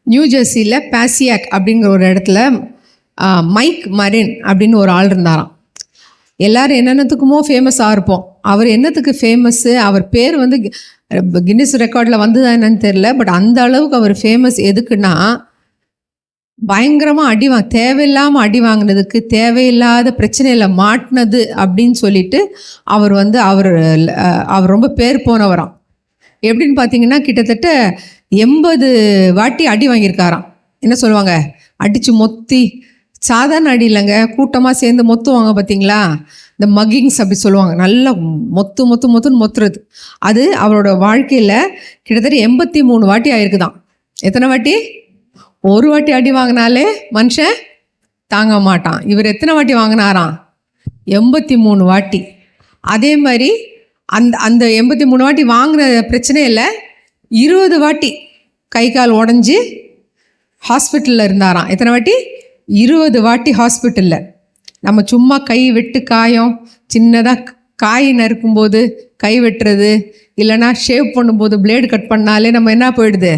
New ஜெர்சியில் பாசியாக் அப்படிங்கிற ஒரு இடத்துல மைக் மரின் அப்படின்னு ஒரு ஆள் இருந்தாராம். எல்லோரும் என்னென்னத்துக்குமோ ஃபேமஸாக இருப்போம். அவர் என்னத்துக்கு ஃபேமஸ்ஸு, அவர் பேர் வந்து கின்னஸ் ரெக்கார்டில் வந்ததா என்னன்னு தெரில. பட் அந்த அளவுக்கு அவர் ஃபேமஸ் எதுக்குன்னா, பயங்கரமாக தேவையில்லாமல் அடி வாங்கினதுக்கு, தேவையில்லாத பிரச்சனையில் மாட்டினது அப்படின்னு சொல்லிட்டு அவர் வந்து அவர் ரொம்ப பேர் போனவராம். எப்படின்னு பார்த்தீங்கன்னா, கிட்டத்தட்ட 80 வாட்டி அடி வாங்கியிருக்காராம். என்ன சொல்லுவாங்க, அடித்து மொத்தி, சாதாரண அடி இல்லைங்க, கூட்டமாக சேர்ந்து மொத்துவாங்க பார்த்தீங்களா, இந்த மக்கிங்ஸ் அப்படி சொல்லுவாங்க. நல்லா மொத்துன்னு மொத்துறது. அது அவரோட வாழ்க்கையில் கிட்டத்தட்ட 83 வாட்டி ஆயிருக்குதான். எத்தனை வாட்டி? ஒரு வாட்டி அடி வாங்கினாலே மனுஷன் தாங்க மாட்டான். இவர் எத்தனை வாட்டி வாங்கினாராம்? 83 வாட்டி. அதே மாதிரி அந்த 83 வாட்டி வாங்கின பிரச்சனையில் 20 வாட்டி கை கால் உடஞ்சி ஹாஸ்பிட்டலில் இருந்தாராம். எத்தனை வாட்டி? 20 வாட்டி ஹாஸ்பிட்டலில். நம்ம சும்மா கை வெட்டு காயம், சின்னதாக காய் நறுக்கும்போது கை வெட்டுறது, இல்லைனா ஷேவ் பண்ணும்போது பிளேடு கட் பண்ணாலே நம்ம என்ன போயிடுது,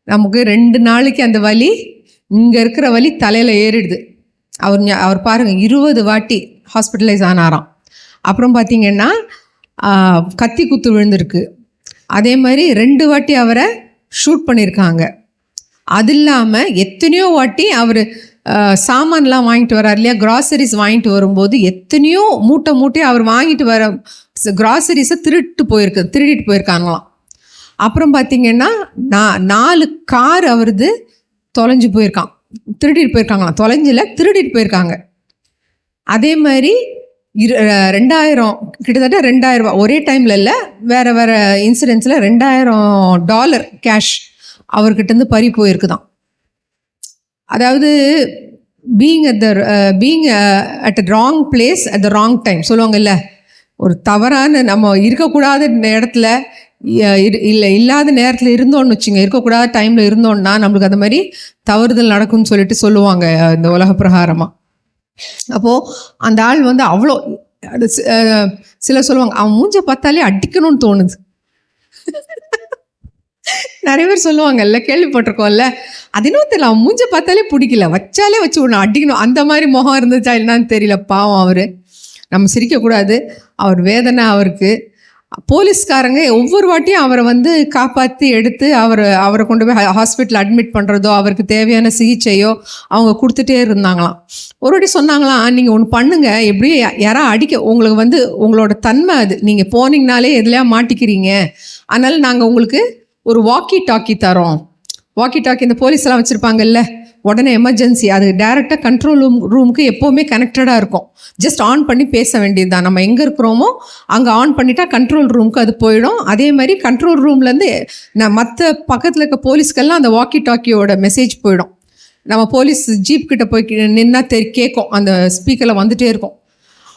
நமக்கு 2 நாளைக்கு அந்த வலி, இங்கே இருக்கிற வலி தலையில் ஏறிடுது. அவர் பாருங்கள், 20 வாட்டி ஹாஸ்பிட்டலைஸ் ஆனாராம். அப்புறம் பார்த்திங்கன்னா கத்தி குத்து விழுந்திருக்கு. அதே மாதிரி 2 வாட்டி அவரை ஷூட் பண்ணியிருக்காங்க. அது இல்லாமல் எத்தனையோ வாட்டி அவர் சாமான்லாம் வாங்கிட்டு வரார் இல்லையா, கிராசரிஸ் வாங்கிட்டு வரும்போது எத்தனையோ மூட்டை அவர் வாங்கிட்டு வர கிராசரிஸை திருடிட்டு போயிருக்காங்களாம். அப்புறம் பார்த்திங்கன்னா 4 கார் அவரது தொலைஞ்சு போயிருக்கான், திருடிட்டு போயிருக்காங்களாம். திருடிட்டு போயிருக்காங்க. அதே மாதிரி 2000, கிட்டத்தட்ட 2000 ரூபா ஒரே டைமில் இல்லை, வேறு இன்சிடென்ட்ஸில் $2000 கேஷ் அவர்கிட்டருந்து பறி போயிருக்குதான். அதாவது being at the wrong place at the wrong time சொல்லுவாங்கல்ல. ஒரு தவறான, நம்ம இருக்கக்கூடாத இடத்துல இல்லாத நேரத்தில் இருந்தோன்னு வச்சுங்க, இருக்கக்கூடாத டைமில் இருந்தோன்னா நம்மளுக்கு அந்த மாதிரி தவறுதல் நடக்கும்னு சொல்லிட்டு சொல்லுவாங்க இந்த உலக பிரகாரமாக. அப்போது அந்த ஆள் வந்து அவ்வளோ, சிலர் சொல்லுவாங்க, அவன் மூஞ்ச பார்த்தாலே அடிக்கணும்னு தோணுது. நிறைய பேர் சொல்லுவாங்கல்ல, கேள்விப்பட்டிருக்கோம்ல. அது இன்னும் தெரியல, அவன் மூஞ்ச பார்த்தாலே பிடிக்கல, வச்சாலே வச்சு விடணும், அடிக்கணும், அந்த மாதிரி முகம் இருந்துச்சா என்னன்னு தெரியல. பாவம் அவர். நம்ம சிரிக்கக்கூடாது, அவர் வேதனை அவருக்கு. போலீஸ்காரங்க ஒவ்வொரு வாட்டியும் அவரை வந்து காப்பாற்றி எடுத்து அவரை கொண்டு போய் ஹாஸ்பிட்டல் அட்மிட் பண்ணுறதோ, அவருக்கு தேவையான சிகிச்சையோ அவங்க கொடுத்துட்டே இருந்தாங்களாம். ஒரு வாட்டி சொன்னாங்களாம், நீங்கள் ஒன்று பண்ணுங்கள், எப்படியும் யாராவது உங்களுக்கு வந்து உங்களோட தன்மை அது, நீங்கள் போனீங்கனாலே எதுலையா மாட்டிக்கிறீங்க, அதனால் நாங்கள் உங்களுக்கு ஒரு வாக்கி டாக்கி தரோம். வாக்கி டாக்கி இந்த போலீஸ்லாம் வச்சுருப்பாங்கல்ல, உடனே எமர்ஜென்சி, அது டைரெக்டாக கண்ட்ரோல் ரூமுக்கு எப்போவுமே கனெக்டடாக இருக்கும். ஜஸ்ட் ஆன் பண்ணி பேச வேண்டியது தான். நம்ம எங்கே இருக்கிறோமோ அங்கே ஆன் பண்ணிட்டா கண்ட்ரோல் ரூமுக்கு அது போயிடும். அதே மாதிரி கண்ட்ரோல் ரூம்லேருந்து மற்ற பக்கத்தில் இருக்க போலீஸ்க்கெல்லாம் அந்த வாக்கி டாக்கியோட மெசேஜ் போயிடும். நம்ம போலீஸ் ஜீப் கிட்ட போய் நின்னா கேட்கும், அந்த ஸ்பீக்கரில் வந்துகிட்டே இருக்கும்.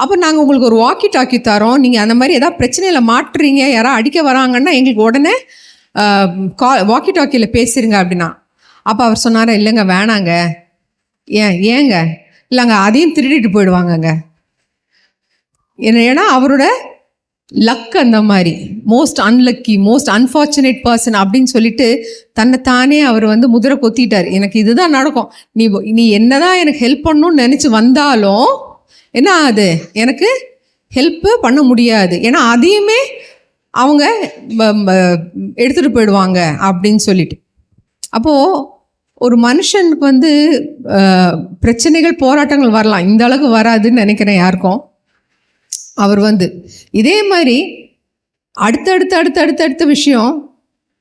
அப்போ நாங்கள் உங்களுக்கு ஒரு வாக்கி டாக்கி தரோம், நீங்கள் அந்த மாதிரி ஏதாவது பிரச்சனையில் மாட்டுறீங்க, யாராவது அடிக்க வராங்கன்னா எங்களுக்கு உடனே வாக்கி டாக்கியில் பேசுறீங்க அப்படின்னா. அப்போ அவர் சொன்னார், இல்லைங்க வேணாங்க. ஏங்க இல்லைங்க, அதையும் திருடிட்டு போயிடுவாங்கங்க. ஏன்னா அவரோட லக் அந்த மாதிரி, most unlucky, most unfortunate person அப்படின்னு சொல்லிட்டு தன்னைத்தானே அவர் வந்து முதிரை கொத்திட்டார். எனக்கு இதுதான் நடக்கும், நீ என்னதான் எனக்கு ஹெல்ப் பண்ணணும்னு நினச்சி வந்தாலும் என்ன ஆகுது, எனக்கு ஹெல்ப்பு பண்ண முடியாது, ஏன்னா அதையுமே அவங்க எடுத்துகிட்டு போயிடுவாங்க அப்படின்னு சொல்லிட்டு. அப்போது ஒரு மனுஷனுக்கு வந்து பிரச்சனைகள், போராட்டங்கள் வரலாம், இந்த அளவுக்கு வராதுன்னு நினைக்கிறேன் யாருக்கும். அவர் வந்து இதே மாதிரி அடுத்த விஷயம்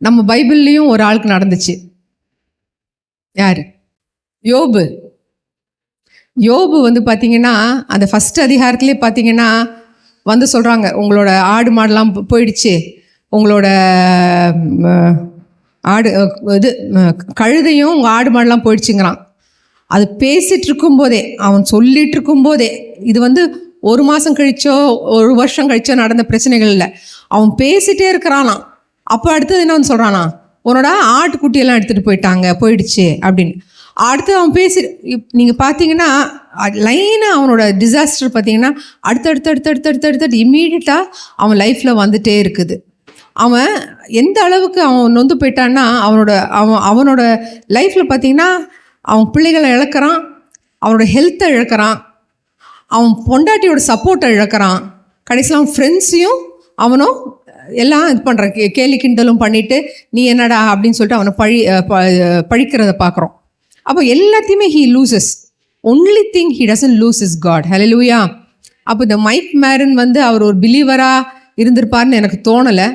நம்ம பைபிள்லேயும் ஒரு ஆளுக்கு நடந்துச்சு. யார்? யோபு வந்து பார்த்தீங்கன்னா அந்த ஃபஸ்ட் அதிகாரத்துலேயே பார்த்தீங்கன்னா வந்து சொல்கிறாங்க, உங்களோட ஆடு மாடெல்லாம் போயிடுச்சு, உங்களோட கழுதையும் உங்கள் ஆடு மாடெல்லாம் போயிடுச்சுங்கிறான். அது பேசிகிட்டு இருக்கும்போதே, அவன் சொல்லிகிட்டு இருக்கும்போதே, இது வந்து 1 மாதம் கழிச்சோ 1 வருஷம் கழிச்சோ நடந்த பிரச்சனைகள் இல்லை, அவன் பேசிகிட்டே இருக்கிறானா. அப்போ அடுத்தது என்ன வந்து சொல்கிறானா, உன்னோட ஆட்டுக்குட்டியெல்லாம் எடுத்துகிட்டு போயிடுச்சு அப்படின்னு. அடுத்து அவன் நீங்கள் பார்த்தீங்கன்னா லைனாக அவனோட டிசாஸ்டர் பார்த்தீங்கன்னா அடுத்தடுத்து இம்மீடியட்டாக அவன் லைஃப்பில் வந்துகிட்டே இருக்குது. அவன் எந்த அளவுக்கு அவன் நொந்து போயிட்டான்னா அவனோட லைஃப்பில் பார்த்தீங்கன்னா அவன் பிள்ளைகளை இழக்கிறான், அவனோட ஹெல்த்தை இழக்கிறான், அவன் பொண்டாட்டியோட சப்போர்ட்டை இழக்கிறான், கடைசியில் அவன் ஃப்ரெண்ட்ஸையும் அவனும் எல்லாம் இது பண்ணுறான், கேலி கிண்டலும் பண்ணிவிட்டு நீ என்னடா அப்படின்னு சொல்லிட்டு அவனை பழிக்கிறத பார்க்குறோம். அப்போ எல்லாத்தையுமே he loses. Only thing he doesn't lose is God. Hallelujah. அப்போ இந்த மைக் மேரன் வந்து அவர் ஒரு பிலீவராக இருந்திருப்பார்னு எனக்கு தோணலை.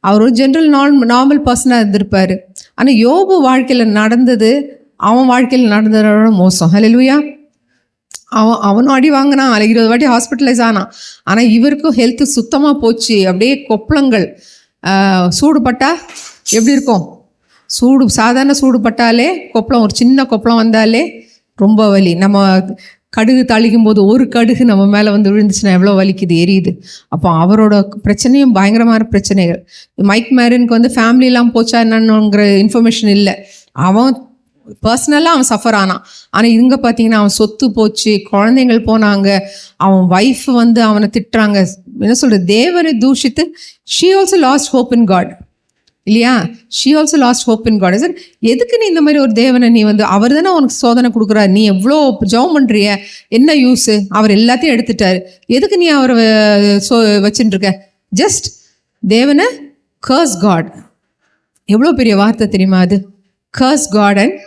அவர் ஒரு ஜென்ரல் நார்மல் பர்சனாக இருந்திருப்பார். ஆனால் யோபு வாழ்க்கையில் நடந்தது அவன் வாழ்க்கையில் நடந்ததோட மோசம். ஹல்லேலூயா. அவனும் அடி வாங்கினான், 20 வாட்டி ஹாஸ்பிட்டலைஸ் ஆனான். ஆனால் இவருக்கும் ஹெல்த்து சுத்தமாக போச்சு. அப்படியே கொப்பளங்கள், சூடுபட்டா எப்படி இருக்கும்? சாதாரண சூடுபட்டாலே கொப்பளம், ஒரு சின்ன கொப்பளம் வந்தாலே ரொம்ப வலி. நம்ம கடுகு தாளிக்கும் போது ஒரு கடுகு நம்ம மேலே வந்து விழுந்துச்சுன்னா எவ்வளோ வலிக்குது, எரியுது. அப்போ அவரோட பிரச்சனையும் பயங்கரமான பிரச்சனைகள். மைக் மேரனுக்கு வந்து ஃபேமிலிலாம் போச்சா என்னன்னுங்கிற இன்ஃபர்மேஷன் இல்லை. அவன் பர்சனலாக அவன் சஃபர் ஆனான். ஆனால் இங்கே பார்த்தீங்கன்னா அவன் சொத்து போச்சு, குழந்தைங்கள் போனாங்க, அவன் ஒய்ஃப் வந்து அவனை திட்டுறாங்க. என்ன சொல்கிறது, தேவனை தூஷித்து she also lost hope in God இல்லையா? She also lost hope in God. Sir எதுக்கு நீ இந்த மாதிரி ஒரு தேவனை நீ வந்து, அவர் தானே உனக்கு சோதனை கொடுக்குறாரு, நீ எவ்வளோ ஜெபம் பண்ணுறிய, என்ன யூஸு? அவர் எல்லாத்தையும் எடுத்துட்டாரு, எதுக்கு நீ அவரை வச்சுட்டு இருக்க? ஜஸ்ட் தேவனை கர்ஸ் காட். எவ்வளோ பெரிய வார்த்தை தெரியுமா அது? கர்ஸ் காட் அண்ட்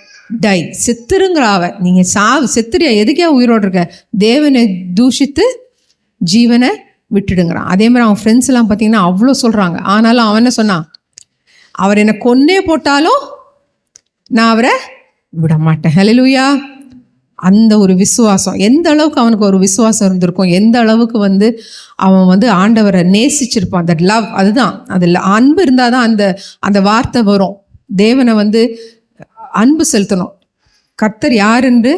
டை. செத்துருங்கிற அவன், நீங்கள் செத்துறியா, எதுக்கே உயிரோடு இருக்க? தேவனை தூஷித்து ஜீவனை விட்டுடுங்கிறான். அதே மாதிரி அவன் ஃப்ரெண்ட்ஸ் எல்லாம் பார்த்தீங்கன்னா அவ்வளோ சொல்கிறாங்க. ஆனாலும் அவன் என்ன சொன்னான்? அவர் என்னை கொன்னே போட்டாலும் நான் அவரை விட மாட்டேன். ஹல்லேலூயா. அந்த ஒரு விசுவாசம், எந்த அளவுக்கு அவனுக்கு ஒரு விசுவாசம் இருந்திருக்கும், எந்த அளவுக்கு வந்து அவன் வந்து ஆண்டவரை நேசிச்சிருப்பான். தட் லவ், அதுதான், அதில் அன்பு இருந்தால் தான் அந்த வார்த்தை வரும். தேவனை வந்து அன்பு செலுத்தணும், கர்த்தர் யார் என்று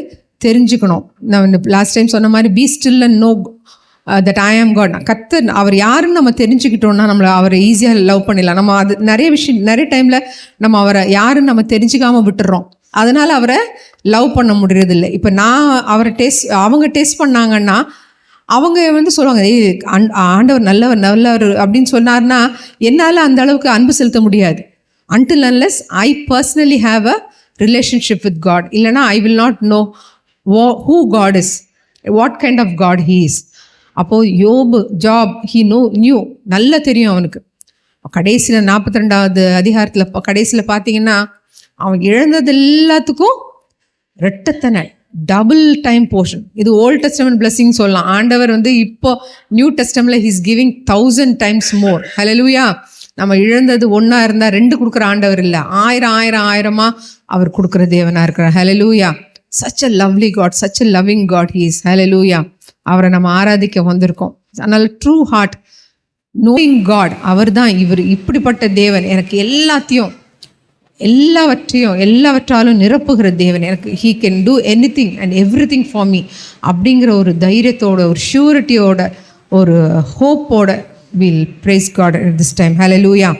தெரிஞ்சுக்கணும். நான் லாஸ்ட் டைம் சொன்ன மாதிரி be still and know that I am God. கர்த்தர் அவர் யாருன்னு நம்ம தெரிஞ்சுக்கிட்டோம்னா அவரை ஈஸியாக லவ் பண்ணிடலாம். நம்ம அது நிறைய டைமில் நம்ம அவரை யாருன்னு நம்ம தெரிஞ்சுக்காமல் விட்டுறோம். அதனால் அவரை லவ் பண்ண முடியறதில்லை. இப்போ நான் அவரை அவங்க டெஸ்ட் பண்ணாங்கன்னா அவங்க வந்து சொல்லுவாங்க, ஆண்டவர் நல்லவர் அப்படின்னு சொன்னார்னா என்னால் அந்த அளவுக்கு அன்பு செலுத்த முடியாது. until unless I personally have a relationship with God. இல்லைனா I will not know who God is, what kind of God he is. அப்போது யோபு he knew, நல்லா தெரியும் அவனுக்கு. கடைசியில் 42வது அதிகாரத்தில் கடைசியில் பார்த்தீங்கன்னா அவன் இழந்தது எல்லாத்துக்கும் ரெட்டத்தனை டபுள் டைம் போர்ஷன். இது ஓல்ட் டெஸ்டமெண்ட் பிளஸிங் சொல்லலாம். ஆண்டவர் வந்து இப்போ நியூ டெஸ்டமெண்ட்ல he's giving 1000 times more. Hallelujah. நம்ம இழந்தது ஒன்றா இருந்தால் 2 கொடுக்குற ஆண்டவர் இல்லை, 1000 அவர் கொடுக்குற தேவனாக இருக்கிறார். ஹல்லேலூயா. such a lovely God, such a loving God he is. ஹல்லேலூயா. அவரை நம்ம ஆராதிக்க வந்திருக்கோம். அதனால் ட்ரூ ஹார்ட் நோயிங் காட், அவர் தான் இவர், இப்படிப்பட்ட தேவன் எனக்கு எல்லாவற்றாலும் நிரப்புகிற தேவன், எனக்கு he can do anything and everything for me அப்படிங்கிற ஒரு தைரியத்தோட, ஒரு ஷூரிட்டியோட, ஒரு ஹோப்போட we'll praise God at this time. Hallelujah.